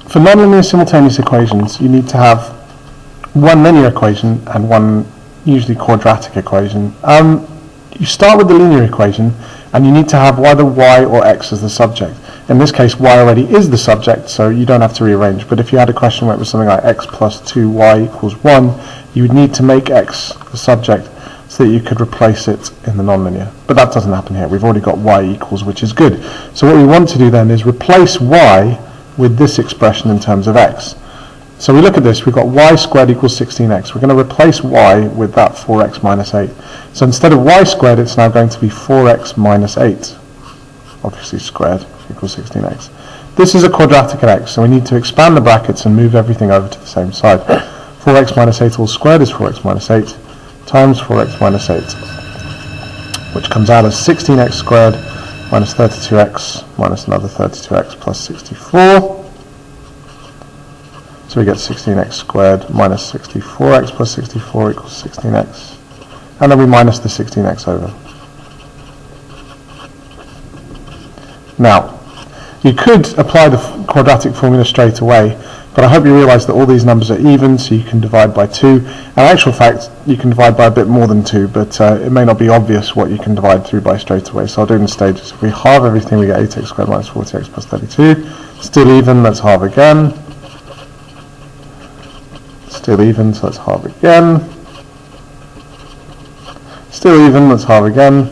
For nonlinear simultaneous equations, you need to have one linear equation and one usually quadratic equation. You start with the linear equation, and you need to have either y or x as the subject. In this case, y already is the subject, so you don't have to rearrange. But if you had a question where it was something like x plus 2y equals 1, you would need to make x the subject so that you could replace it in the nonlinear. But that doesn't happen here. We've already got y equals, which is good. So what we want to do then is replace y with this expression in terms of x. So we look at this, we've got y squared equals 16x. We're going to replace y with that 4x minus 8. So instead of y squared, it's now going to be 4x minus 8, obviously squared, equals 16x. This is a quadratic at x, so we need to expand the brackets and move everything over to the same side. 4x minus 8 all squared is 4x minus 8 times 4x minus 8, which comes out as 16x squared minus 32x minus another 32x plus 64. So we get 16x squared minus 64x plus 64 equals 16x. And then we minus the 16x over. Now, you could apply the quadratic formula straight away, but I hope you realise that all these numbers are even, so you can divide by 2. In actual fact, you can divide by a bit more than 2, but it may not be obvious what you can divide through by straight away, so I'll do it in stages. If we halve everything, we get 8x squared minus 40x plus 32. Still even, let's halve again. Still even, so let's halve again. Still even, let's halve again.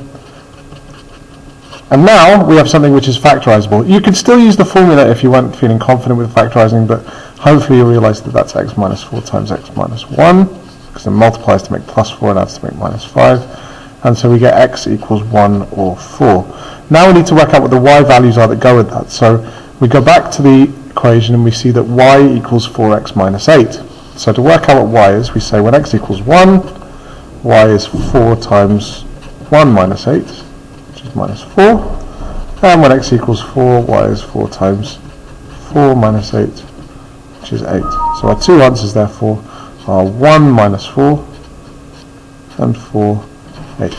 And now we have something which is factorizable. You could still use the formula if you weren't feeling confident with factorizing, but hopefully you'll realize that that's x minus 4 times x minus 1, because it multiplies to make plus 4 and adds to make minus 5. And so we get x equals 1 or 4. Now we need to work out what the y values are that go with that. So we go back to the equation and we see that y equals 4x minus 8. So to work out what y is, we say when x equals 1, y is 4 times 1 minus 8, which is minus 4. And when x equals 4, y is 4 times 4 minus 8, which is 8. So our two answers, therefore, are 1 minus 4 and 4, 8.